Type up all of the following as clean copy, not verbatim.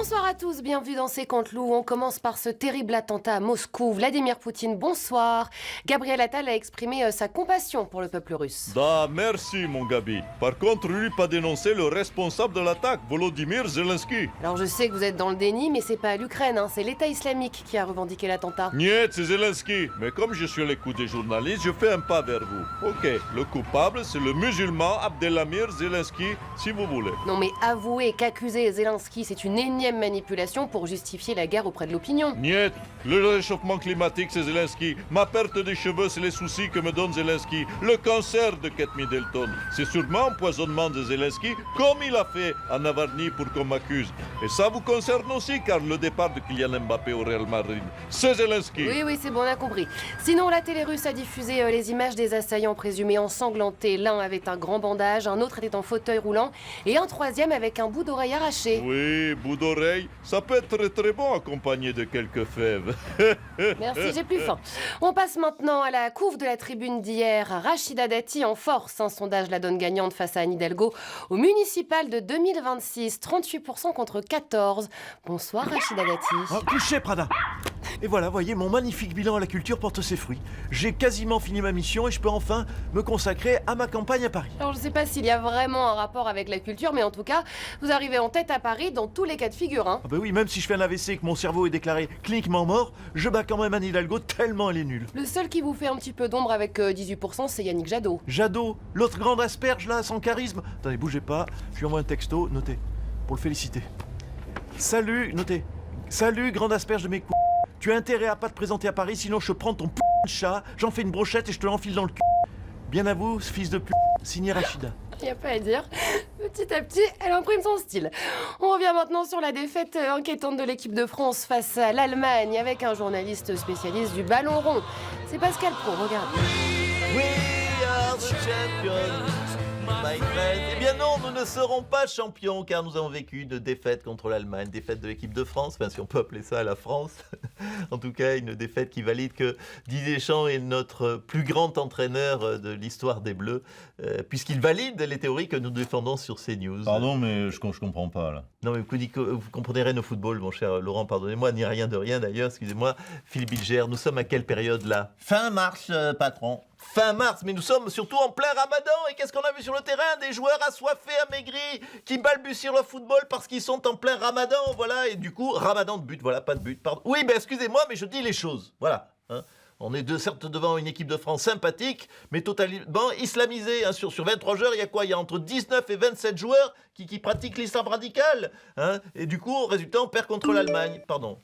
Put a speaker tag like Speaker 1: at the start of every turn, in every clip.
Speaker 1: Bonsoir à tous, bienvenue dans C'est Canteloup. On commence par ce terrible attentat à Moscou. Vladimir Poutine, bonsoir. Gabriel Attal a exprimé sa compassion pour le peuple russe.
Speaker 2: Da, merci mon Gabi. Par contre, lui pas dénoncé le responsable de l'attaque, Volodymyr Zelensky.
Speaker 1: Alors je sais que vous êtes dans le déni, mais c'est pas l'Ukraine, c'est l'État islamique qui a revendiqué l'attentat.
Speaker 2: Niet, c'est Zelensky. Mais comme je suis à l'écoute des journalistes, je fais un pas vers vous. Ok, le coupable, c'est le musulman Abdelhamir Zelensky, si vous voulez.
Speaker 1: Non mais avouez qu'accuser Zelensky, c'est une énième manipulation pour justifier la guerre auprès de l'opinion.
Speaker 2: Niet, le réchauffement climatique, c'est Zelensky. Ma perte de cheveux, c'est les soucis que me donne Zelensky. Le cancer de Kate Middleton, c'est sûrement empoisonnement de Zelensky, comme il a fait à Navalny pour qu'on m'accuse. Et ça vous concerne aussi, car le départ de Kylian Mbappé au Real Madrid, c'est Zelensky.
Speaker 1: Oui, c'est bon, on a compris. Sinon, la télé russe a diffusé les images des assaillants présumés ensanglantés. L'un avait un grand bandage, un autre était en fauteuil roulant, et un troisième avec un bout d'oreille arraché.
Speaker 2: Oui, bout d'oreille, ça peut être très bon accompagné de quelques fèves.
Speaker 1: Merci, j'ai plus faim. On passe maintenant à la couve de la tribune d'hier. Rachida Dati en force. Un sondage la donne gagnante face à Anne Hidalgo au municipal de 2026. 38% contre 14%. Bonsoir Rachida Dati.
Speaker 3: Oh, cliché, Prada. Et voilà, voyez, mon magnifique bilan à la culture porte ses fruits. J'ai quasiment fini ma mission et je peux enfin me consacrer à ma campagne à Paris.
Speaker 1: Alors je sais pas s'il y a vraiment un rapport avec la culture, mais en tout cas, vous arrivez en tête à Paris dans tous les cas de figure.
Speaker 3: Ah bah oui, même si je fais un AVC et que mon cerveau est déclaré cliniquement mort, je bats quand même Anne Hidalgo tellement elle est nulle.
Speaker 1: Le seul qui vous fait un petit peu d'ombre avec 18%, c'est Yannick Jadot.
Speaker 3: Jadot, l'autre grande asperge là, sans charisme. Attendez, bougez pas, je lui envoie un texto, notez, pour le féliciter. Salut, notez. Salut, grande asperge de mes coups. Tu as intérêt à pas te présenter à Paris, sinon je prends ton p*** de chat, j'en fais une brochette et je te l'enfile dans le cul. Bien à vous, fils de p***, signé Rachida.
Speaker 1: Il n'y a pas à dire. Petit à petit, elle imprime son style. On revient maintenant sur la défaite inquiétante de l'équipe de France face à l'Allemagne avec un journaliste spécialiste du ballon rond. C'est Pascal Pro, regarde.
Speaker 4: We are the champions, my friend. Eh bien non, nous ne serons pas champions car nous avons vécu une défaite contre l'Allemagne, défaite de l'équipe de France, enfin si on peut appeler ça la France. En tout cas, une défaite qui valide que Didier Deschamps est notre plus grand entraîneur de l'histoire des Bleus, puisqu'il valide les théories que nous défendons sur CNews.
Speaker 5: Pardon, mais je comprends pas, là.
Speaker 4: Non, mais vous comprenez rien au football, mon cher Laurent, pardonnez-moi, ni rien de rien d'ailleurs, excusez-moi. Philippe Bilger, nous sommes à quelle période là?
Speaker 5: Fin mars, patron.
Speaker 4: Fin mars, mais nous sommes surtout en plein ramadan. Et qu'est-ce qu'on a vu sur le terrain? Des joueurs assoiffés, amaigris, qui balbutient le football parce qu'ils sont en plein ramadan, voilà. Et du coup, ramadan de but, voilà, pas de but, pardon. Oui, ben excusez-moi, mais je dis les choses, voilà. Hein. On est certes devant une équipe de France sympathique, mais totalement islamisée. Hein. Sur 23 joueurs, il y a quoi? Il y a entre 19 et 27 joueurs qui pratiquent l'islam radical. Hein. Et du coup, au résultat, on perd contre l'Allemagne. Pardon.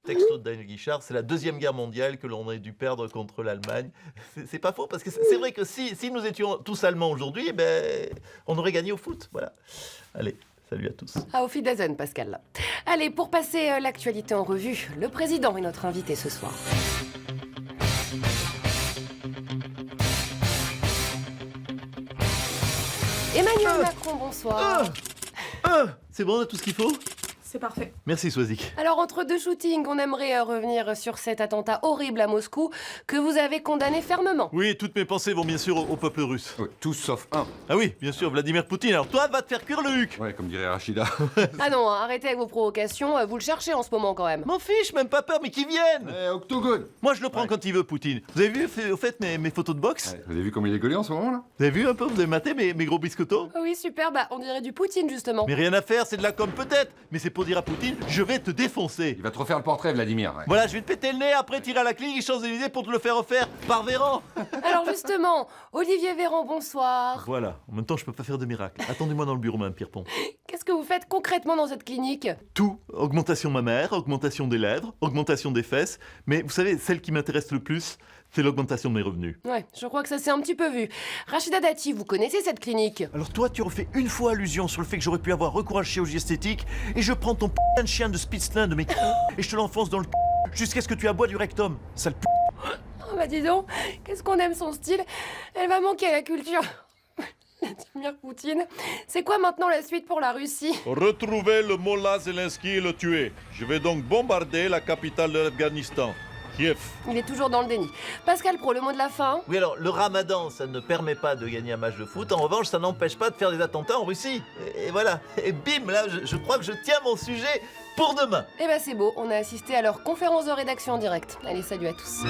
Speaker 4: Texto de Daniel Guichard, c'est la deuxième guerre mondiale que l'on a dû perdre contre l'Allemagne. C'est pas faux, parce que c'est vrai que si nous étions tous allemands aujourd'hui, ben, on aurait gagné au foot. Voilà. Allez. Salut à tous.
Speaker 1: Auf Wiedersehen, Pascal. Allez, pour passer l'actualité en revue, le président est notre invité ce soir. Emmanuel Macron, bonsoir.
Speaker 4: C'est bon, on a tout ce qu'il faut?
Speaker 6: C'est parfait.
Speaker 4: Merci Swazik.
Speaker 1: Alors, entre deux shootings, on aimerait revenir sur cet attentat horrible à Moscou que vous avez condamné fermement.
Speaker 3: Oui, toutes mes pensées vont bien sûr au peuple russe.
Speaker 5: Oui, tous sauf un.
Speaker 3: Ah oui, bien sûr, Vladimir Poutine. Alors toi, va te faire cuire le huc.
Speaker 5: Ouais, comme dirait Rachida.
Speaker 1: Ah non, arrêtez avec vos provocations, vous le cherchez en ce moment quand même.
Speaker 4: M'en fiche, même pas peur, mais qu'ils viennent.
Speaker 5: Octogone.
Speaker 3: Moi, je le prends quand il veut, Poutine. Vous avez vu, au fait, mes photos de boxe?
Speaker 5: Ouais, vous avez vu comme il est gaulé en ce moment, là?
Speaker 3: Vous avez vu un peu? Vous avez maté mes gros biscottos?
Speaker 1: Oui, super, on dirait du Poutine justement.
Speaker 3: Mais rien à faire, c'est de la com peut-être. Mais c'est pour dire à Poutine, je vais te défoncer.
Speaker 5: Il va te refaire le portrait, Vladimir. Ouais.
Speaker 3: Voilà, je vais te péter le nez, après tirer à la clinique Champs-Élysées pour te le faire refaire par Véran.
Speaker 1: Alors justement, Olivier Véran, bonsoir.
Speaker 3: Voilà, en même temps, je peux pas faire de miracle. Attendez-moi dans le bureau, Mme Pierpont.
Speaker 1: Qu'est-ce que vous faites concrètement dans cette clinique?
Speaker 3: Tout. Augmentation mammaire, augmentation des lèvres, augmentation des fesses. Mais vous savez, celle qui m'intéresse le plus, c'est l'augmentation de mes revenus.
Speaker 1: Ouais, je crois que ça s'est un petit peu vu. Rachida Dati, vous connaissez cette clinique?
Speaker 3: Alors toi, tu refais une fois allusion sur le fait que j'aurais pu avoir recours à la chirurgie esthétique et je prends ton putain de chien de Spitzlin de mes et je te l'enfonce dans le jusqu'à ce que tu aboies du rectum. Sale p***.
Speaker 1: Oh bah dis donc, qu'est-ce qu'on aime son style. Elle va manquer à la culture. Vladimir Poutine. C'est quoi maintenant la suite pour la Russie?
Speaker 2: Retrouver le mollah Zelensky et le tuer. Je vais donc bombarder la capitale de l'Afghanistan. Kiev.
Speaker 1: Il est toujours dans le déni. Pascal Pro, le mot de la fin.
Speaker 4: Oui, alors, le ramadan, ça ne permet pas de gagner un match de foot. En revanche, ça n'empêche pas de faire des attentats en Russie. Et voilà. Et bim, là, je crois que je tiens mon sujet pour demain.
Speaker 1: Eh ben c'est beau, on a assisté à leur conférence de rédaction en direct. Allez, salut à tous.